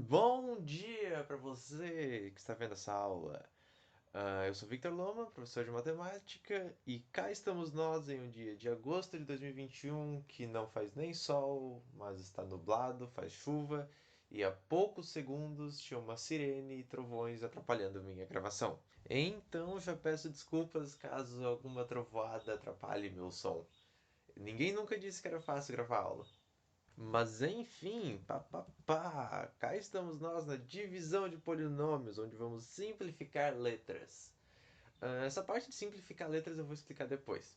Bom dia para você que está vendo essa aula. Eu sou Victor Loma, professor de matemática, e cá estamos nós em um dia de agosto de 2021 que não faz nem sol, mas está nublado, faz chuva, e há poucos segundos tinha uma sirene e trovões atrapalhando minha gravação. Então já peço desculpas caso alguma trovoada atrapalhe meu som. Ninguém nunca disse que era fácil gravar aula. Mas enfim, cá estamos nós na divisão de polinômios, onde vamos simplificar letras. Essa parte de simplificar letras eu vou explicar depois.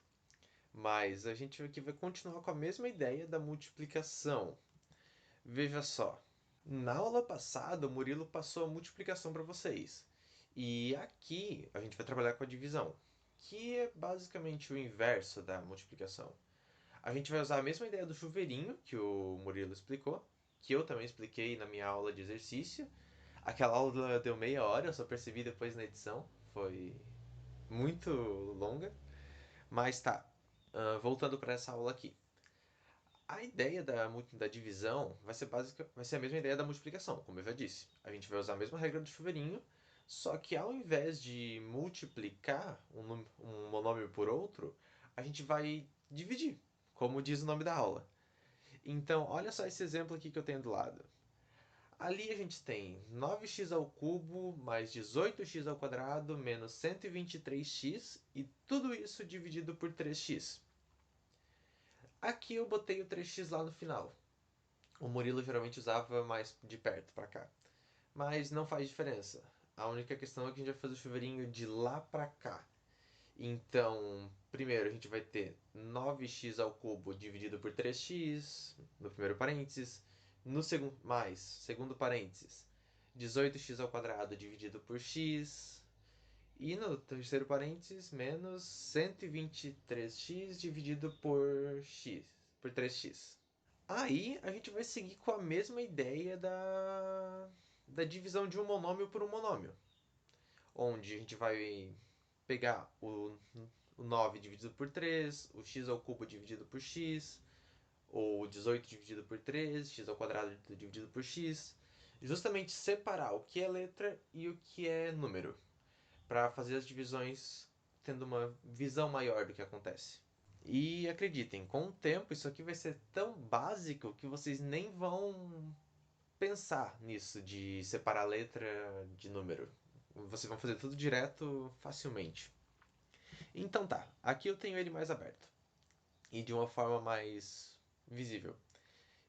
Mas a gente aqui vai continuar com a mesma ideia da multiplicação. Veja só, na aula passada o Murilo passou a multiplicação para vocês. E aqui a gente vai trabalhar com a divisão, que é basicamente o inverso da multiplicação. A gente vai usar a mesma ideia do chuveirinho que o Murilo explicou, que eu também expliquei na minha aula de exercício. Aquela aula deu meia hora, eu só percebi depois na edição. Foi muito longa. Mas tá, voltando para essa aula aqui. A ideia da divisão vai ser básica, vai ser a mesma ideia da multiplicação, como eu já disse. A gente vai usar a mesma regra do chuveirinho, só que ao invés de multiplicar um monômio por outro, a gente vai dividir, como diz o nome da aula. Então, olha só esse exemplo aqui que eu tenho do lado. Ali a gente tem 9x ao cubo mais 18x ao quadrado menos 123x e tudo isso dividido por 3x. Aqui eu botei o 3x lá no final. O Murilo geralmente usava mais de perto para cá. Mas não faz diferença. A única questão é que a gente vai fazer o chuveirinho de lá para cá. Então, primeiro a gente vai ter 9x ao cubo dividido por 3x, no primeiro parênteses, no segundo, mais, segundo parênteses, 18x ao quadrado dividido por x, e no terceiro parênteses, menos 123x dividido por x, por 3x. Aí a gente vai seguir com a mesma ideia da divisão de um monômio por um monômio, onde a gente vai pegar o 9 dividido por 3, o x ao cubo dividido por x, ou 18 dividido por 3, x ao quadrado dividido por x, justamente separar o que é letra e o que é número, para fazer as divisões tendo uma visão maior do que acontece. E acreditem, com o tempo isso aqui vai ser tão básico que vocês nem vão pensar nisso de separar letra de número. Vocês vão fazer tudo direto facilmente. Então tá, aqui eu tenho ele mais aberto. E de uma forma mais visível.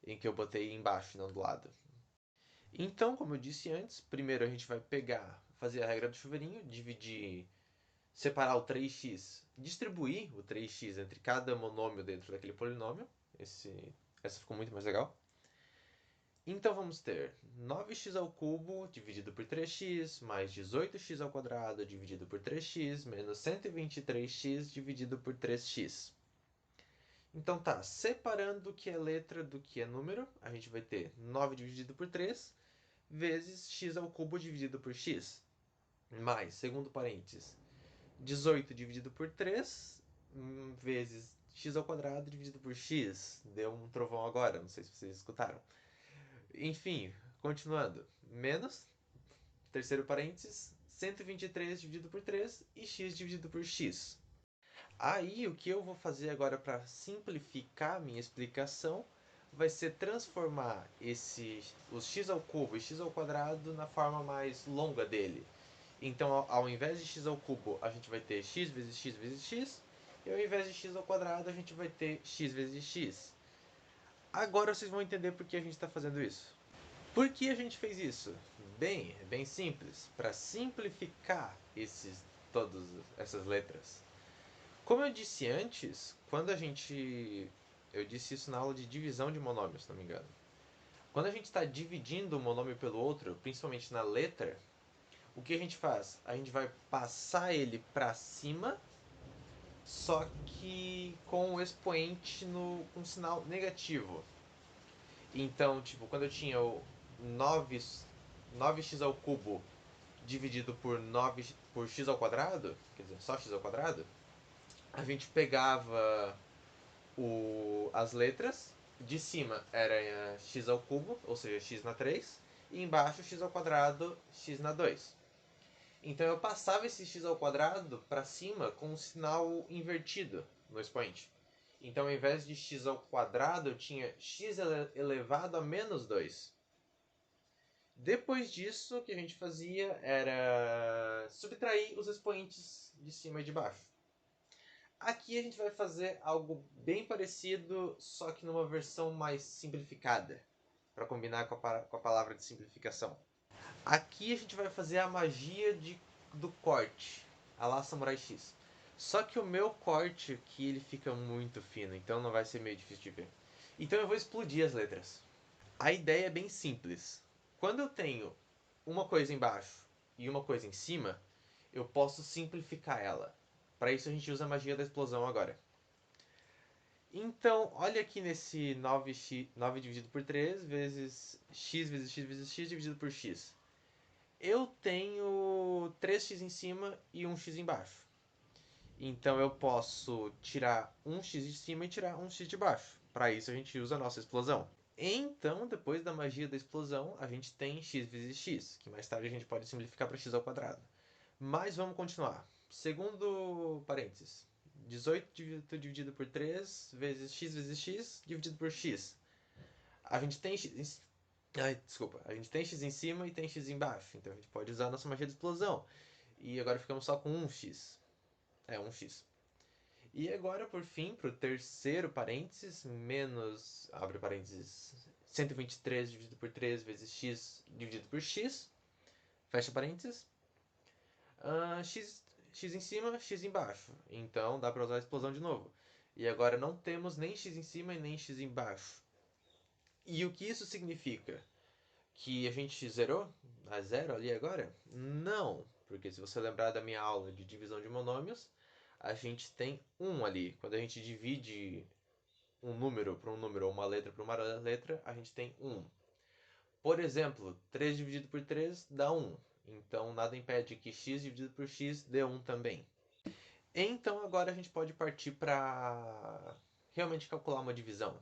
Em que eu botei embaixo, não do lado. Então, como eu disse antes, primeiro a gente vai pegar, fazer a regra do chuveirinho, dividir, separar o 3x, distribuir o 3x entre cada monômio dentro daquele polinômio. Essa ficou muito mais legal. Então vamos ter 9x ao cubo dividido por 3x, mais 18x ao quadrado dividido por 3x, menos 123x dividido por 3x. Então tá, separando o que é letra do que é número, a gente vai ter 9 dividido por 3 vezes x ao cubo dividido por x, mais, segundo parênteses, 18 dividido por 3 vezes x ao quadrado dividido por x. Deu um trovão agora, não sei se vocês escutaram. Enfim, continuando. Menos, terceiro parênteses, 123 dividido por 3 e x dividido por x. Aí o que eu vou fazer agora para simplificar a minha explicação vai ser transformar os x ao cubo e x ao quadrado na forma mais longa dele. Então, ao invés de x ao cubo, a gente vai ter x vezes x vezes x, e ao invés de x ao quadrado, a gente vai ter x vezes x. Agora vocês vão entender por que a gente está fazendo isso. Por que a gente fez isso? Bem, é bem simples. Para simplificar todas essas letras. Como eu disse antes, quando a gente. Eu disse isso na aula de divisão de monômios, se não me engano. Quando a gente está dividindo um monômio pelo outro, principalmente na letra, o que a gente faz? A gente vai passar ele para cima, só que com o expoente com um sinal negativo. Então, tipo, quando eu tinha o 9, 9x ao cubo dividido por 9 por x ao quadrado, quer dizer, só x ao quadrado, a gente pegava as letras, de cima era x ao cubo, ou seja, x na 3, e embaixo x ao quadrado, x na 2. Então eu passava esse x ao quadrado para cima com um sinal invertido no expoente. Então ao invés de x ao quadrado, eu tinha x elevado a menos 2. Depois disso, o que a gente fazia era subtrair os expoentes de cima e de baixo. Aqui a gente vai fazer algo bem parecido, só que numa versão mais simplificada, para combinar com a palavra de simplificação. Aqui a gente vai fazer a magia do corte, a lá Samurai X. Só que o meu corte aqui ele fica muito fino, então não vai ser meio difícil de ver. Então eu vou explodir as letras. A ideia é bem simples. Quando eu tenho uma coisa embaixo e uma coisa em cima, eu posso simplificar ela. Para isso a gente usa a magia da explosão agora. Então, olha aqui nesse 9 dividido por 3 vezes x vezes x vezes x dividido por x. Eu tenho 3x em cima e 1x embaixo. Então eu posso tirar 1x de cima e tirar 1x de baixo. Para isso a gente usa a nossa explosão. Então, depois da magia da explosão, a gente tem x vezes x, que mais tarde a gente pode simplificar para x ao quadrado. Mas vamos continuar. Segundo parênteses, 18 dividido por 3 vezes x dividido por x. A gente tem x. Ai, desculpa. A gente tem x em cima e tem x embaixo. Então a gente pode usar a nossa magia de explosão. E agora ficamos só com 1x. 1x. E agora, por fim, para o terceiro parênteses, menos, abre parênteses, 123 dividido por 3 vezes x dividido por x, fecha parênteses, x em cima, x embaixo. Então dá para usar a explosão de novo. E agora não temos nem x em cima e nem x embaixo. E o que isso significa? Que a gente zerou a zero ali agora? Não, porque se você lembrar da minha aula de divisão de monômios, a gente tem 1 ali. Quando a gente divide um número para um número ou uma letra para uma letra, a gente tem 1. Por exemplo, 3 dividido por 3 dá 1. Então nada impede que x dividido por x dê 1 também. Então agora a gente pode partir para realmente calcular uma divisão.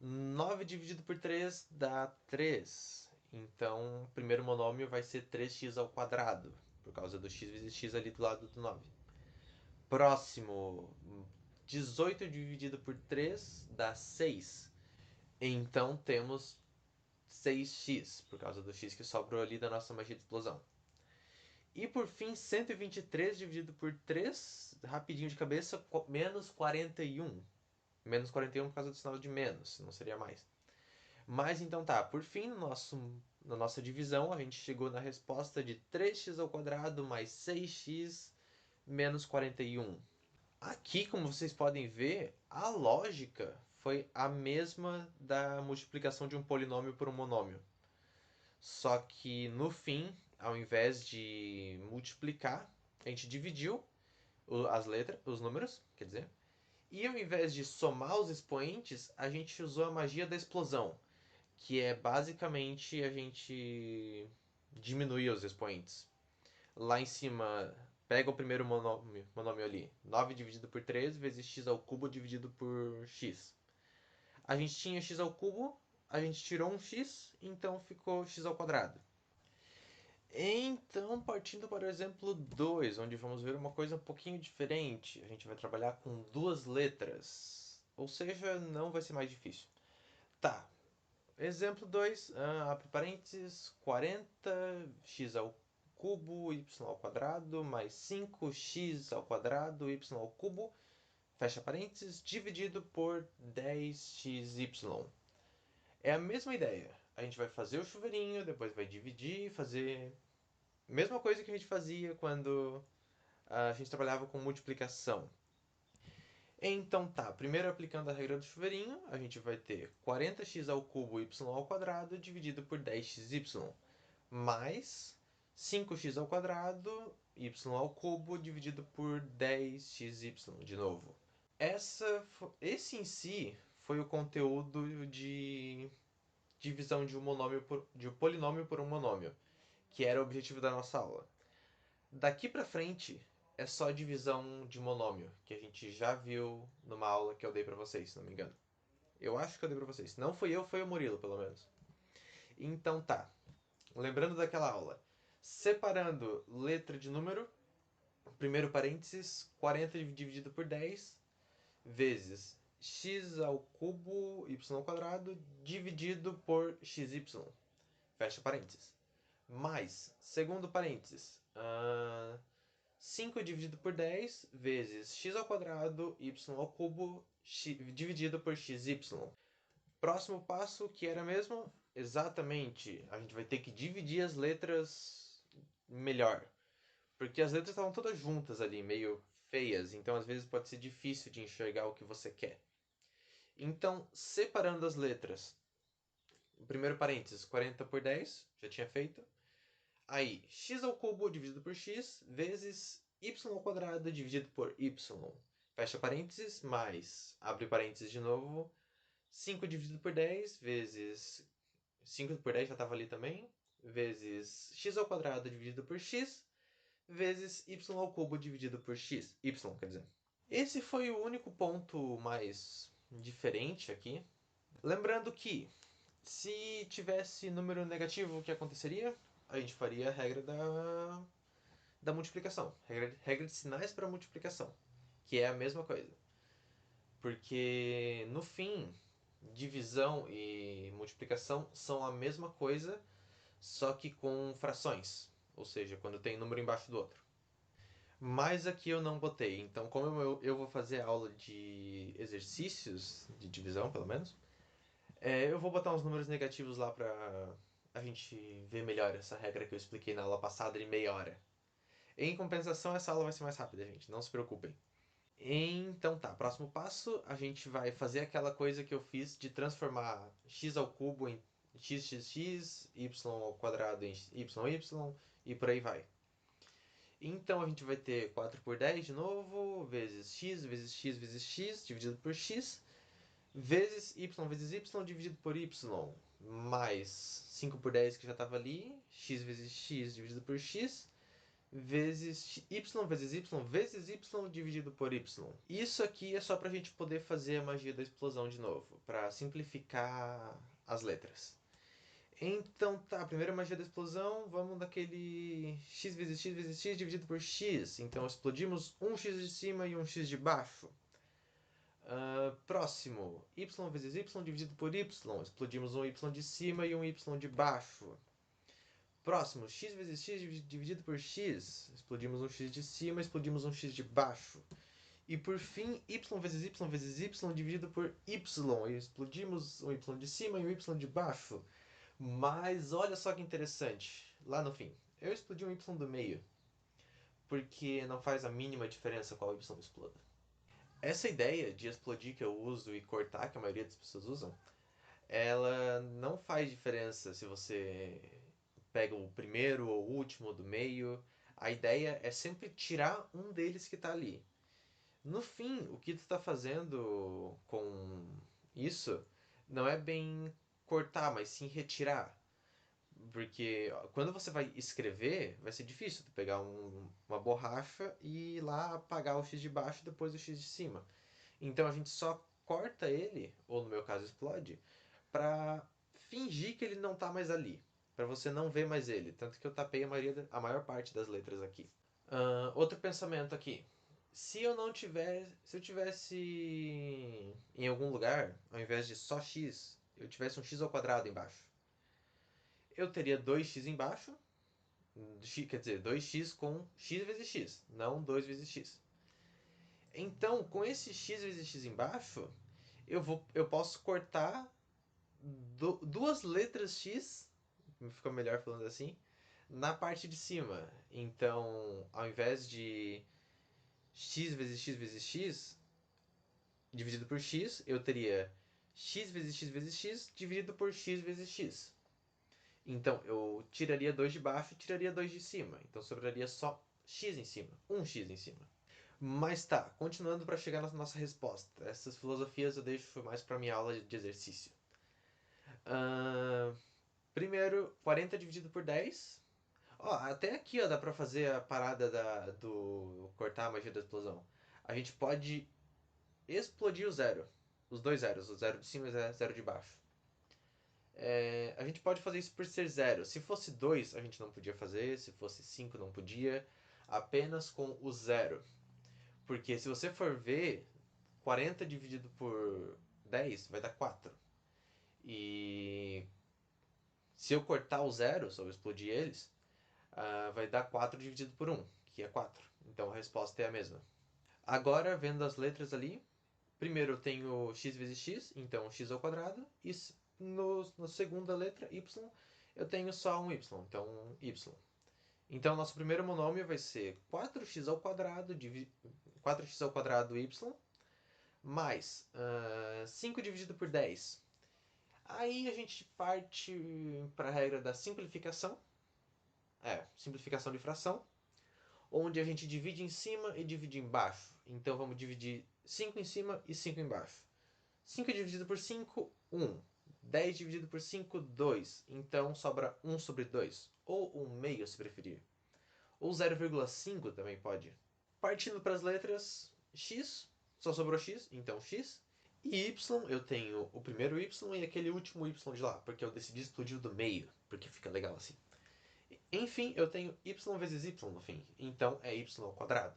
9 dividido por 3 dá 3. Então o primeiro monômio vai ser 3x ao quadrado, por causa do x vezes x ali do lado do 9. Próximo, 18 dividido por 3 dá 6. Então temos 6x, por causa do x que sobrou ali da nossa magia de explosão. E por fim, 123 dividido por 3, rapidinho de cabeça, menos 41. Menos 41 por causa do sinal de menos, não seria mais. Mas então tá, por fim, na nossa divisão, a gente chegou na resposta de 3x ao quadrado mais 6x menos 41. Aqui, como vocês podem ver, a lógica foi a mesma da multiplicação de um polinômio por um monômio. Só que no fim, ao invés de multiplicar, a gente dividiu as letras, os números, quer dizer, e ao invés de somar os expoentes, a gente usou a magia da explosão, que é basicamente a gente diminuir os expoentes. Lá em cima, pega o primeiro monômio ali, 9 dividido por 3 vezes x ao cubo dividido por x. A gente tinha x ao cubo, a gente tirou um x, então ficou x ao quadrado. Então, partindo para o exemplo 2, onde vamos ver uma coisa um pouquinho diferente. A gente vai trabalhar com duas letras, ou seja, não vai ser mais difícil. Tá, exemplo 2, abre parênteses, 40x ao cubo y ao quadrado mais 5x ao quadrado y ao cubo, fecha parênteses, dividido por 10xy. É a mesma ideia. A gente vai fazer o chuveirinho, depois vai dividir, fazer mesma coisa que a gente fazia quando a gente trabalhava com multiplicação. Então tá, primeiro aplicando a regra do chuveirinho, a gente vai ter 40x ao cubo y ao quadrado dividido por 10xy, mais 5x ao quadrado y ao cubo dividido por 10xy de novo. Esse em si foi o conteúdo de divisão de um polinômio por um monômio, que era o objetivo da nossa aula. Daqui pra frente é só divisão de monômio, que a gente já viu numa aula que eu dei pra vocês, se não me engano. Eu acho que eu dei pra vocês. Se não fui eu, foi o Murilo, pelo menos. Então tá. Lembrando daquela aula. Separando letra de número, primeiro parênteses, 40 dividido por 10 vezes x ao cubo y ao quadrado dividido por xy. Fecha parênteses. Mais, segundo parênteses, 5 dividido por 10 vezes x ao quadrado y ao cubo dividido por xy. Próximo passo, que era mesmo? Exatamente, a gente vai ter que dividir as letras melhor. Porque as letras estavam todas juntas ali, meio feias, então às vezes pode ser difícil de enxergar o que você quer. Então, separando as letras, o primeiro parênteses, 40 por 10, já tinha feito. Aí, x ao cubo dividido por x vezes y ao quadrado dividido por y. Fecha parênteses, mais, abre parênteses de novo, 5 dividido por 10 vezes 5 por 10 já estava ali também, vezes x ao quadrado dividido por x, vezes y ao cubo dividido por x. Y, quer dizer. Esse foi o único ponto mais diferente aqui. Lembrando que, se tivesse número negativo, o que aconteceria? A gente faria a regra da multiplicação. Regra de sinais para multiplicação. Que é a mesma coisa. Porque, no fim, divisão e multiplicação são a mesma coisa, só que com frações. Ou seja, quando tem um número embaixo do outro. Mas aqui eu não botei. Então, como eu vou fazer aula de exercícios, de divisão pelo menos, eu vou botar uns números negativos lá pra a gente ver melhor essa regra que eu expliquei na aula passada em meia hora. Em compensação, essa aula vai ser mais rápida, gente. Não se preocupem. Então tá, próximo passo, a gente vai fazer aquela coisa que eu fiz de transformar x ao cubo em xxx, y ao quadrado em yy e por aí vai. Então a gente vai ter 4 por 10 de novo, vezes x, vezes x, vezes x, dividido por x, vezes y dividido por y, mais 5 por 10 que já estava ali, x vezes x dividido por x, vezes y vezes y vezes y dividido por y. Isso aqui é só para a gente poder fazer a magia da explosão de novo, para simplificar as letras. Então tá, a primeira magia da explosão, vamos daquele x vezes x vezes x dividido por x. Então explodimos um x de cima e um x de baixo. Próximo, y vezes y dividido por y. Explodimos um y de cima e um y de baixo. Próximo, x vezes x dividido por x. Explodimos um x de cima, explodimos um x de baixo. E por fim, y vezes y vezes y dividido por y. E explodimos um y de cima e um y de baixo. Mas olha só que interessante. Lá no fim, eu explodi um y do meio. Porque não faz a mínima diferença qual y exploda. Essa ideia de explodir que eu uso e cortar, que a maioria das pessoas usam, ela não faz diferença se você pega o primeiro ou o último do meio. A ideia é sempre tirar um deles que está ali. No fim, o que tu está fazendo com isso não é bem cortar, mas sim retirar. Porque quando você vai escrever, vai ser difícil tu pegar uma borracha e ir lá apagar o X de baixo e depois o X de cima. Então a gente só corta ele, ou no meu caso explode, pra fingir que ele não tá mais ali. Pra você não ver mais ele. Tanto que eu tapei a maior parte das letras aqui. Outro pensamento aqui. Se eu tivesse em algum lugar, ao invés de só x, eu tivesse um x ao quadrado embaixo. Eu teria 2x embaixo, quer dizer, 2x com x vezes x, não 2 vezes x. Então, com esse x vezes x embaixo, eu posso cortar duas letras x, fica melhor falando assim, na parte de cima. Então, ao invés de x vezes x vezes x dividido por x, eu teria x vezes x vezes x dividido por x vezes x. Então, eu tiraria 2 de baixo e tiraria 2 de cima. Então, sobraria só x em cima. Um x em cima. Mas tá, continuando para chegar na nossa resposta. Essas filosofias eu deixo mais para minha aula de exercício. Primeiro, 40 dividido por 10. Ó, até aqui ó, dá para fazer a parada do cortar a magia da explosão. A gente pode explodir o zero. os dois zeros, o zero de cima e o zero de baixo. A gente pode fazer isso por ser zero. Se fosse 2, a gente não podia fazer. Se fosse 5, não podia. Apenas com o zero. Porque se você for ver, 40 dividido por 10 vai dar 4. E se eu cortar o zero, se eu explodir eles, vai dar 4 dividido por um, que é 4. Então a resposta é a mesma. Agora, vendo as letras ali, primeiro eu tenho x vezes x, então x ao quadrado, e na segunda letra, y, eu tenho só um y, então y. Então, nosso primeiro monômio vai ser 4x ao quadrado, 4x ao quadrado y, mais 5 dividido por 10. Aí a gente parte para a regra da simplificação, simplificação de fração, onde a gente divide em cima e divide embaixo. Então vamos dividir 5 em cima e 5 embaixo. 5 dividido por 5, 1. 10 dividido por 5, 2. Então sobra 1 sobre 2. Ou 1 meio, se preferir. Ou 0,5 também pode. Partindo para as letras, x, só sobrou x, então x. E y, eu tenho o primeiro y e aquele último y de lá, porque eu decidi explodir do meio, porque fica legal assim. Enfim, eu tenho y vezes y no fim, então é y ao quadrado.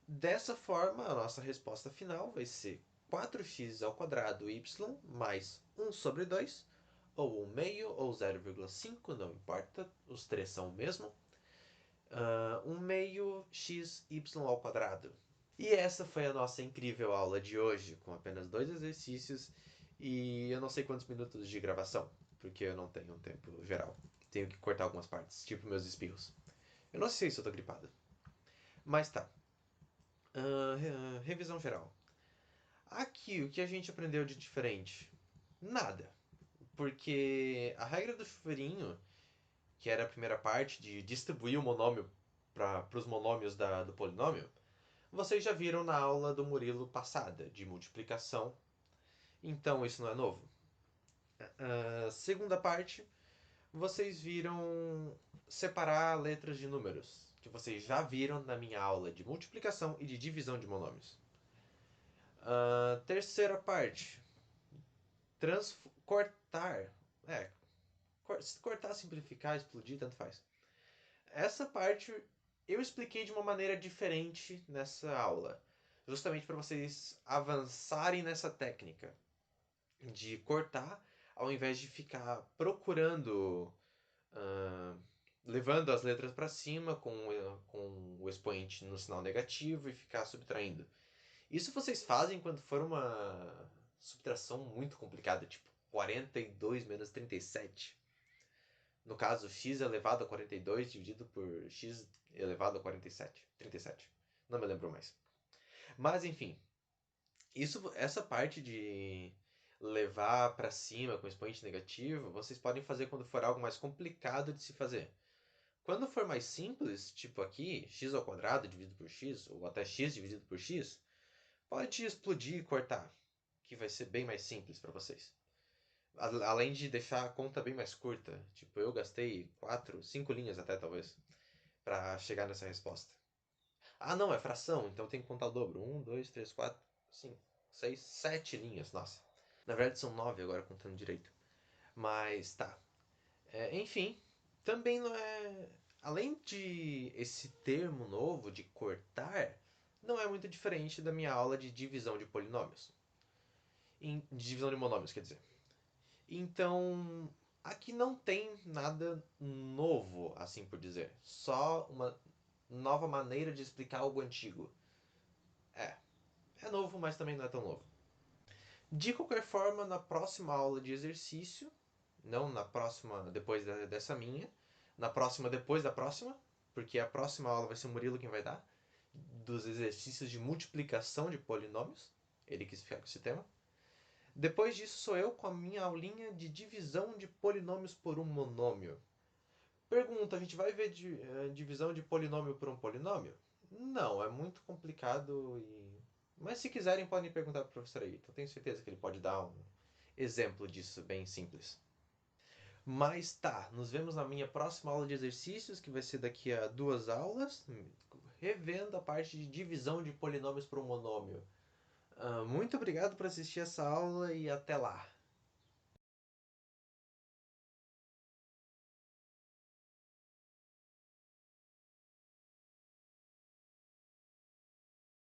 Dessa forma, a nossa resposta final vai ser 4x ao quadrado y mais 1 sobre 2, ou 1 meio, ou 0,5, não importa, os três são o mesmo. 1 meio x y ao quadrado. E essa foi a nossa incrível aula de hoje, com apenas 2 exercícios e eu não sei quantos minutos de gravação, porque eu não tenho um tempo geral. Tenho que cortar algumas partes, tipo meus espirros. Eu não sei se eu tô gripado. Mas tá. Revisão geral. Aqui, o que a gente aprendeu de diferente? Nada. Porque a regra do chuveirinho, que era a primeira parte de distribuir o monômio para os monômios do polinômio, vocês já viram na aula do Murilo passada, de multiplicação. Então isso não é novo. Segunda parte, vocês viram separar letras de números, que vocês já viram na minha aula de multiplicação e de divisão de monômios. Terceira parte, cortar. Cortar, simplificar, explodir, tanto faz. Essa parte eu expliquei de uma maneira diferente nessa aula, justamente para vocês avançarem nessa técnica de cortar, ao invés de ficar procurando, levando as letras para cima com o expoente no sinal negativo e ficar subtraindo. Isso vocês fazem quando for uma subtração muito complicada, tipo 42 menos 37. No caso, x elevado a 42 dividido por x elevado a 47. 37. Não me lembro mais. Mas, enfim. Essa parte de levar para cima com expoente negativo, vocês podem fazer quando for algo mais complicado de se fazer. Quando for mais simples, tipo aqui, x ao quadrado dividido por x, ou até x dividido por x, pode explodir e cortar, que vai ser bem mais simples para vocês. Além de deixar a conta bem mais curta. Tipo, eu gastei 4, 5 linhas até talvez, para chegar nessa resposta. Ah, não, é fração, então tem que contar o dobro. 1, 2, 3, 4, 5, 6, 7 linhas, nossa. Na verdade são 9 agora, contando direito. Mas tá. Enfim, também não é. Além de esse termo novo de cortar, não é muito diferente da minha aula de divisão de polinômios. Divisão de monômios, quer dizer. Então, aqui não tem nada novo, assim por dizer. Só uma nova maneira de explicar algo antigo. É novo, mas também não é tão novo. De qualquer forma, na próxima aula de exercício, não na próxima depois dessa minha, na próxima depois da próxima, porque a próxima aula vai ser o Murilo quem vai dar, dos exercícios de multiplicação de polinômios. Ele quis ficar com esse tema. Depois disso sou eu com a minha aulinha de divisão de polinômios por um monômio. Pergunta, a gente vai ver divisão de polinômio por um polinômio? Não, é muito complicado e... Mas se quiserem podem perguntar para o professor aí. Então tenho certeza que ele pode dar um exemplo disso bem simples. Mas tá, nos vemos na minha próxima aula de exercícios, que vai ser daqui a 2 aulas, revendo a parte de divisão de polinômios por um monômio. Muito obrigado por assistir essa aula e até lá!